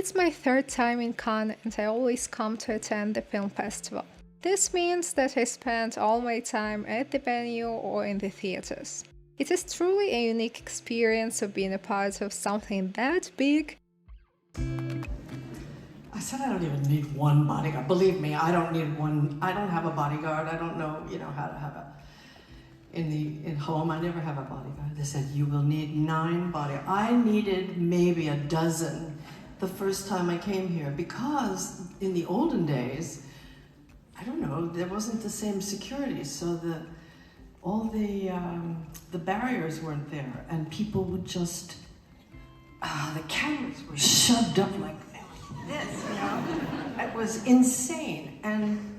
It's my third time in Cannes and I always come to attend the film festival. This means that I spend all my time at the venue or in the theaters. It is truly a unique experience of being a part of something that big. I said I don't even need one bodyguard. Believe me, I don't need one. I don't have a bodyguard. I don't know, how to have a. In home, I never have a bodyguard. They said, you will need 9 bodyguards. I needed maybe a dozen the first time I came here because in the olden days, I don't know, there wasn't the same security, so all the barriers weren't there, and people would just, the cameras were shoved up like this, It was insane, and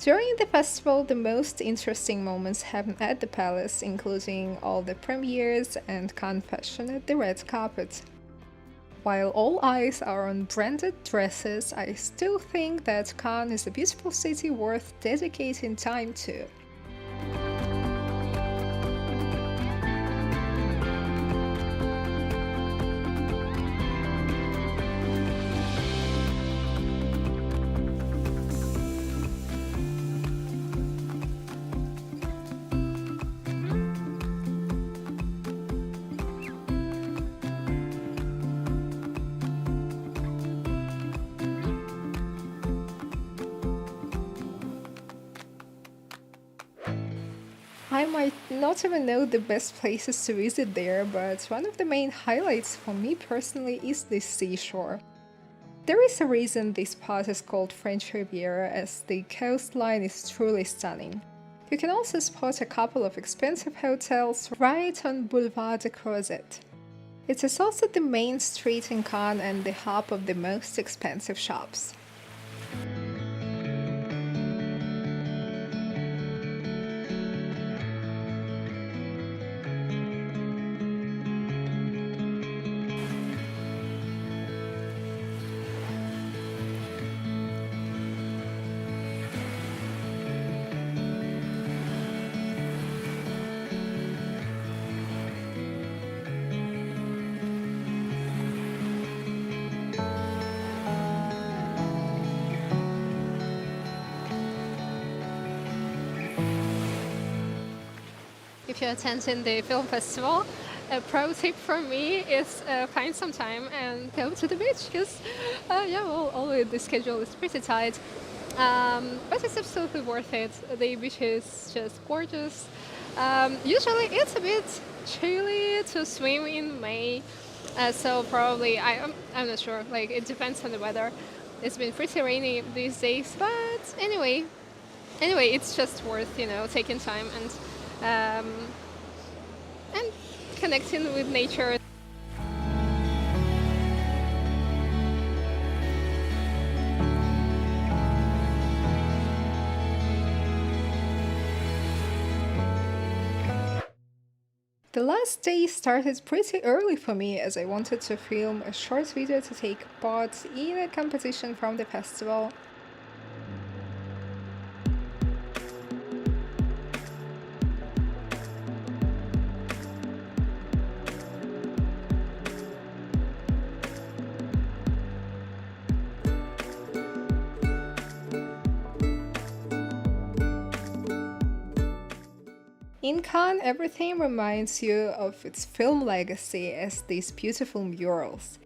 During the festival, the most interesting moments happen at the palace, including all the premieres and Cannes fashion at the red carpet. While all eyes are on branded dresses, I still think that Cannes is a beautiful city worth dedicating time to. I might not even know the best places to visit there, but one of the main highlights for me personally is the seashore. There is a reason this spot is called French Riviera, as the coastline is truly stunning. You can also spot a couple of expensive hotels right on Boulevard de Crozet. It is also the main street in Cannes and the hub of the most expensive shops. If you're attending the film festival, a pro tip from me is find some time and go to the beach because, although the schedule is pretty tight, but it's absolutely worth it. The beach is just gorgeous. Usually it's a bit chilly to swim in May, so probably I'm not sure. Like it depends on the weather. It's been pretty rainy these days, but anyway, it's just worth taking time and connecting with nature. The last day started pretty early for me as I wanted to film a short video to take part in a competition from the festival. In Cannes, everything reminds you of its film legacy as these beautiful murals.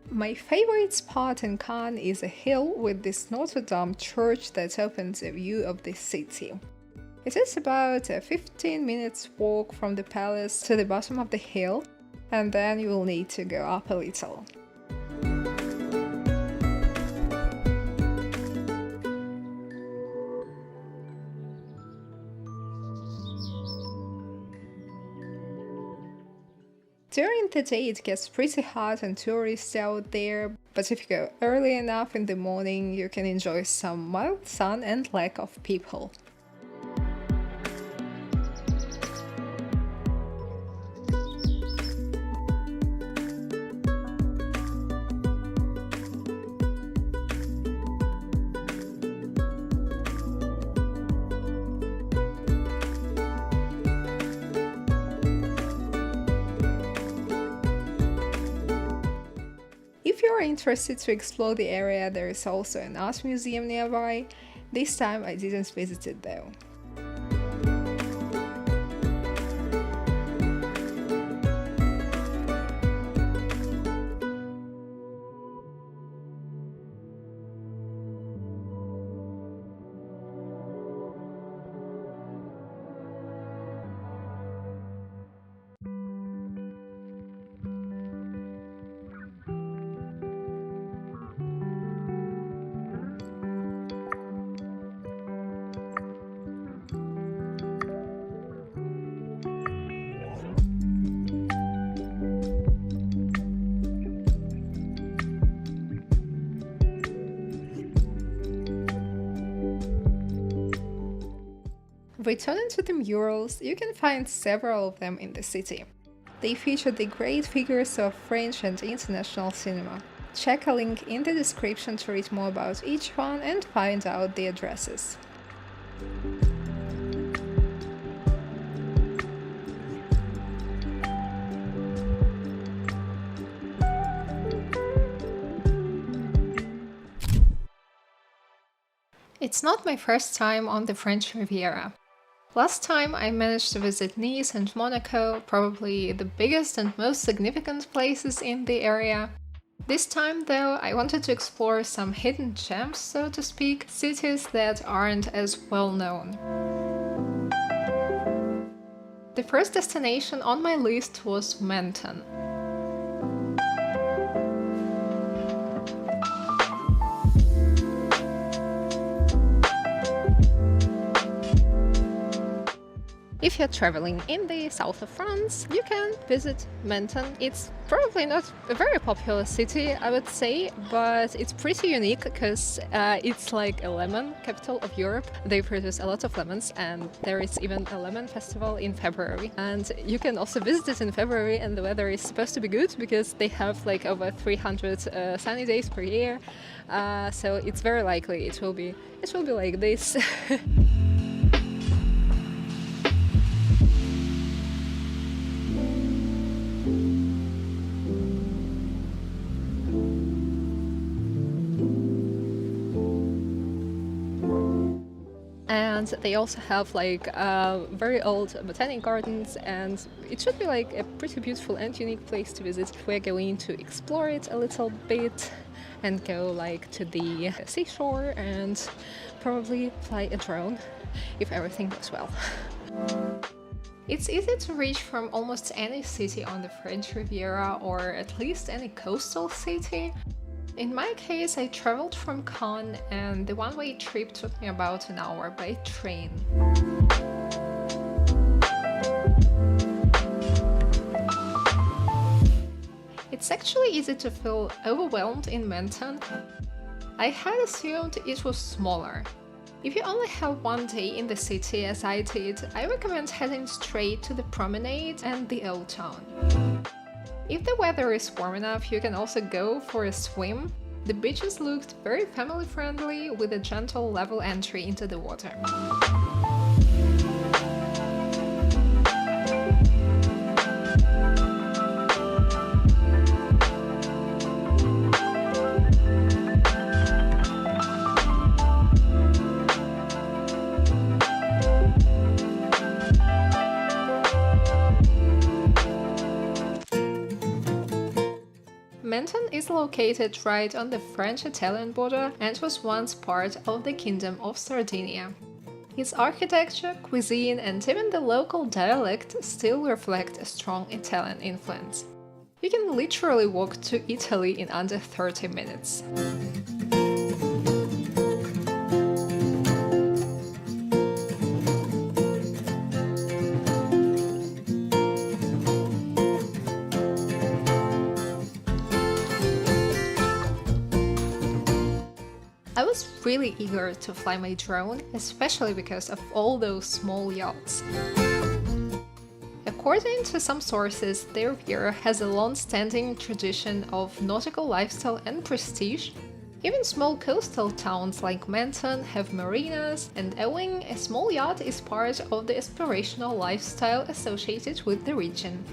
My favorite spot in Cannes is a hill with this Notre Dame church that opens a view of the city. It is about a 15 minutes walk from the palace to the bottom of the hill, and then you will need to go up a little. During the day it gets pretty hot and tourists out there, but if you go early enough in the morning you can enjoy some mild sun and lack of people. you're interested to explore the area, there is also an art museum nearby. This time I didn't visit it though. Returning to the murals, you can find several of them in the city. They feature the great figures of French and international cinema. Check a link in the description to read more about each one and find out the addresses. It's not my first time on the French Riviera. Last time I managed to visit Nice and Monaco, probably the biggest and most significant places in the area. This time though, I wanted to explore some hidden gems, so to speak, cities that aren't as well known. The first destination on my list was Menton. If you're traveling in the south of France, you can visit Menton. It's probably not a very popular city, I would say, but it's pretty unique because it's like a lemon capital of Europe. They produce a lot of lemons, and there is even a lemon festival in February. And you can also visit it in February, and the weather is supposed to be good because they have like over 300 sunny days per year. So it's very likely it will be like this. And they also have like very old botanic gardens, and it should be like a pretty beautiful and unique place to visit. We're going to explore it a little bit and go like to the seashore and probably fly a drone if everything goes well. It's easy to reach from almost any city on the French Riviera, or at least any coastal city. In my case, I traveled from Cannes, and the one-way trip took me about an hour by train. It's actually easy to feel overwhelmed in Menton. I had assumed it was smaller. If you only have one day in the city as I did, I recommend heading straight to the promenade and the old town. If the weather is warm enough, you can also go for a swim. The beaches looked very family-friendly, with a gentle level entry into the water. Menton is located right on the French-Italian border and was once part of the Kingdom of Sardinia. Its architecture, cuisine, and even the local dialect still reflect a strong Italian influence. You can literally walk to Italy in under 30 minutes. I was really eager to fly my drone, especially because of all those small yachts. According to some sources, the Riviera has a long-standing tradition of nautical lifestyle and prestige. Even small coastal towns like Menton have marinas, and owning a small yacht is part of the aspirational lifestyle associated with the region.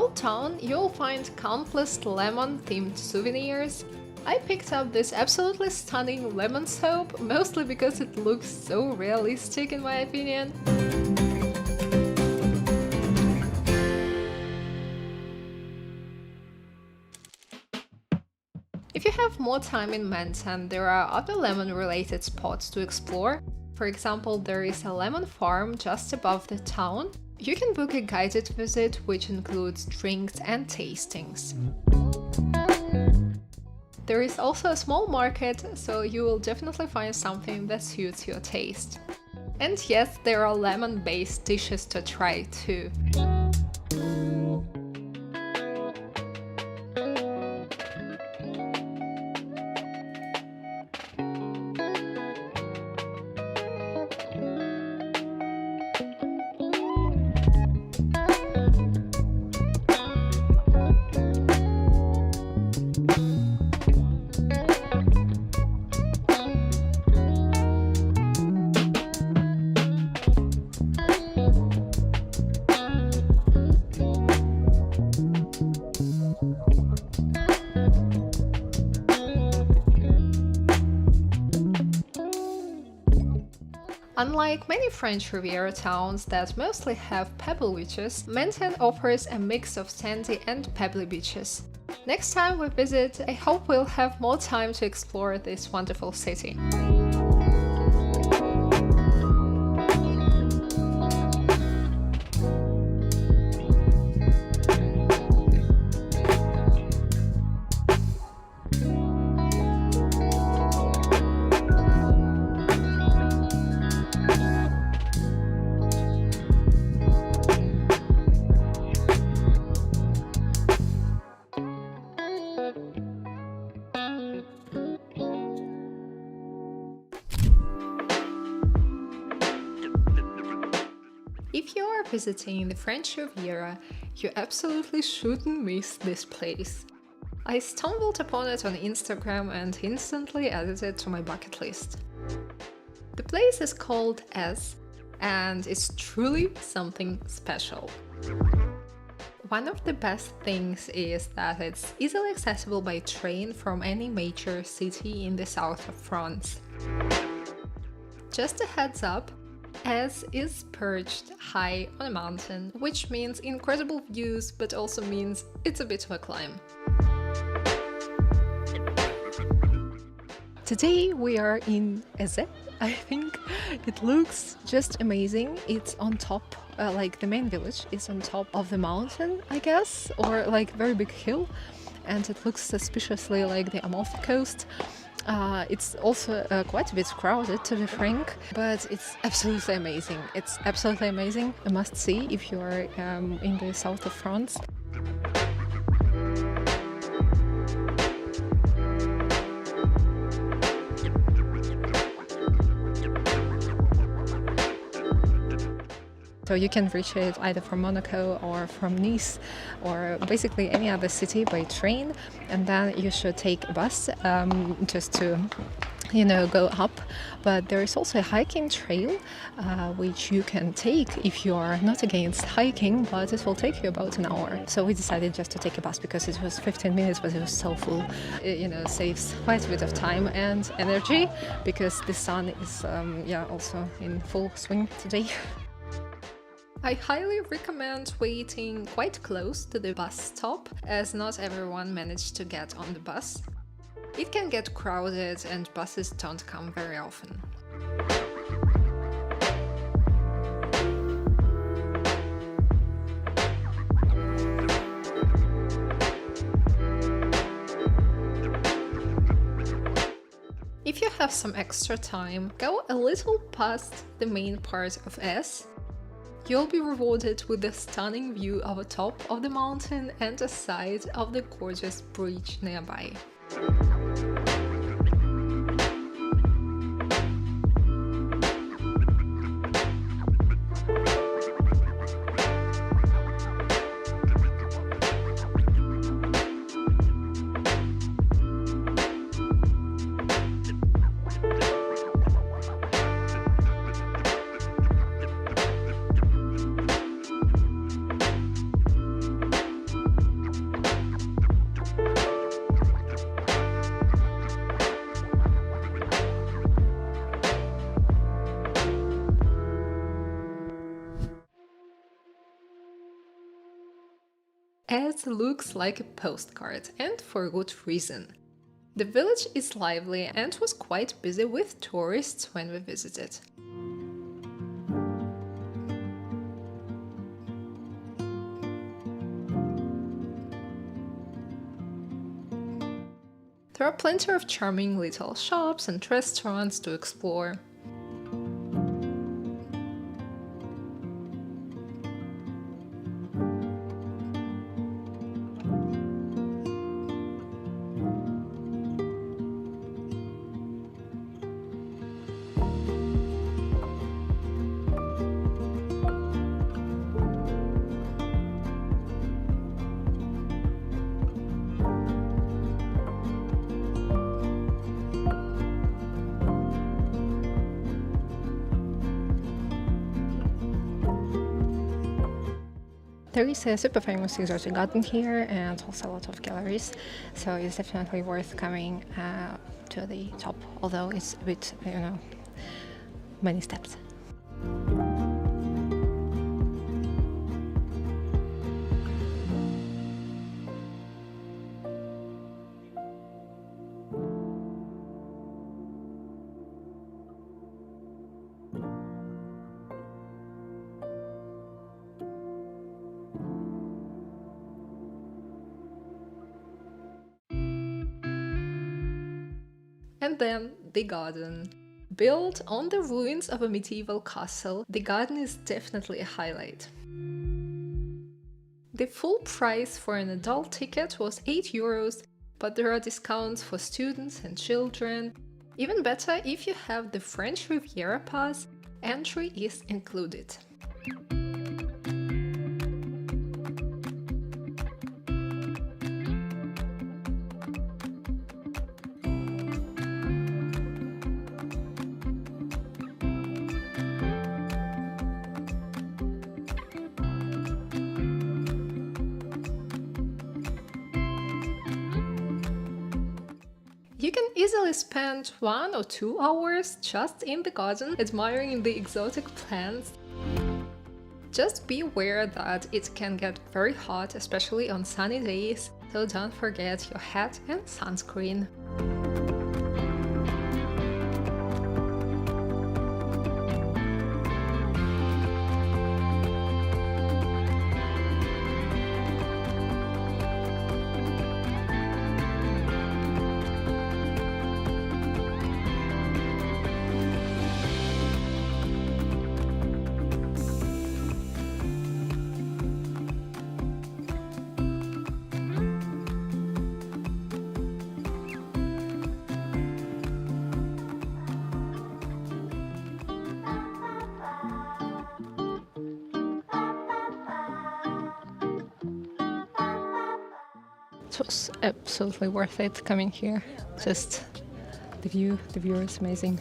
Throughout town, you'll find countless lemon-themed souvenirs. I picked up this absolutely stunning lemon soap, mostly because it looks so realistic in my opinion. If you have more time in Menton, there are other lemon-related spots to explore. For example, there is a lemon farm just above the town. You can book a guided visit, which includes drinks and tastings. There is also a small market, so you will definitely find something that suits your taste. And yes, there are lemon-based dishes to try too. Unlike many French Riviera towns that mostly have pebble beaches, Menton offers a mix of sandy and pebbly beaches. Next time we visit, I hope we'll have more time to explore this wonderful city. If you are visiting the French Riviera, you absolutely shouldn't miss this place. I stumbled upon it on Instagram and instantly added it to my bucket list. The place is called S, and it's truly something special. One of the best things is that it's easily accessible by train from any major city in the south of France. Just a heads up, S is perched high on a mountain, which means incredible views, but also means it's a bit of a climb. Today we are in Eze. I think it looks just amazing. It's on top, like the main village is on top of the mountain, I guess, or like very big hill, and it looks suspiciously like the Amalfi Coast. It's also quite a bit crowded, to be frank, but it's absolutely amazing. It's absolutely amazing. A must see if you are in the south of France. So you can reach it either from Monaco or from Nice or basically any other city by train, and then you should take a bus just to, you know, go up. But there is also a hiking trail which you can take if you are not against hiking, but it will take you about an hour. So we decided just to take a bus because it was 15 minutes, but it was so full. It, you know, saves quite a bit of time and energy because the sun is also in full swing today. I highly recommend waiting quite close to the bus stop, as not everyone managed to get on the bus. It can get crowded and buses don't come very often. If you have some extra time, go a little past the main part of S. You'll be rewarded with a stunning view of the top of the mountain and the side of the gorgeous bridge nearby. as looks like a postcard, and for good reason. The village is lively and was quite busy with tourists when we visited. There are plenty of charming little shops and restaurants to explore. There is a super famous exotic garden here and also a lot of galleries, so it's definitely worth coming to the top, although it's a bit, many steps. And then the garden. Built on the ruins of a medieval castle, the garden is definitely a highlight. The full price for an adult ticket was €8, but there are discounts for students and children. Even better, if you have the French Riviera pass, entry is included. You can easily spend 1 or 2 hours just in the garden admiring the exotic plants. Just be aware that it can get very hot, especially on sunny days, so don't forget your hat and sunscreen. It was absolutely worth it coming here. Just the view is amazing.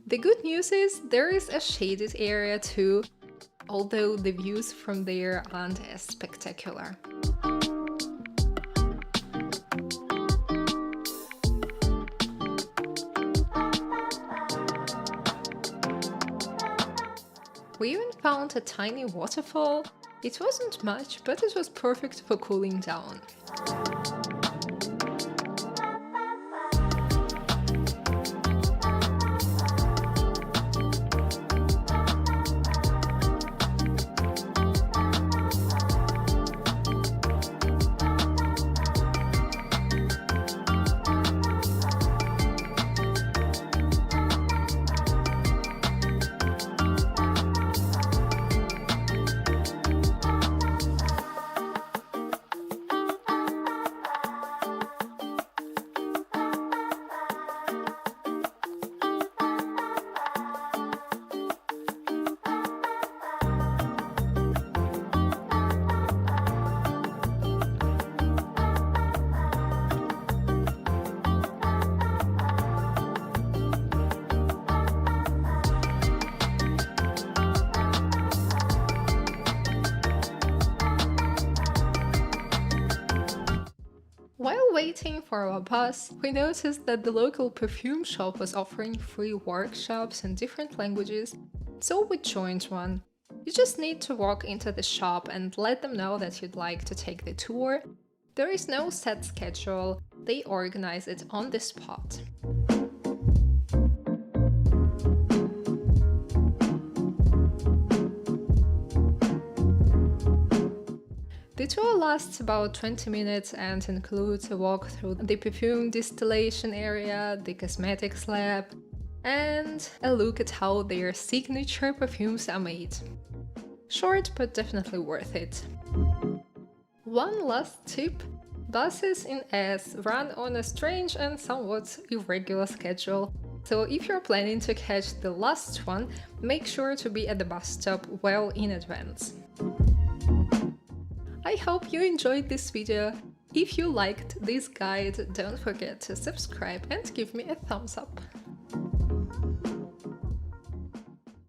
The good news is there is a shaded area too, although the views from there aren't as spectacular. We even found a tiny waterfall. It wasn't much, but it was perfect for cooling down. While waiting for our bus, we noticed that the local perfume shop was offering free workshops in different languages, so we joined one. You just need to walk into the shop and let them know that you'd like to take the tour. There is no set schedule, they organize it on the spot. The tour lasts about 20 minutes and includes a walk through the perfume distillation area, the cosmetics lab, and a look at how their signature perfumes are made. Short, but definitely worth it. One last tip: buses in S run on a strange and somewhat irregular schedule, so if you're planning to catch the last one, make sure to be at the bus stop well in advance. I hope you enjoyed this video. If you liked this guide, don't forget to subscribe and give me a thumbs up.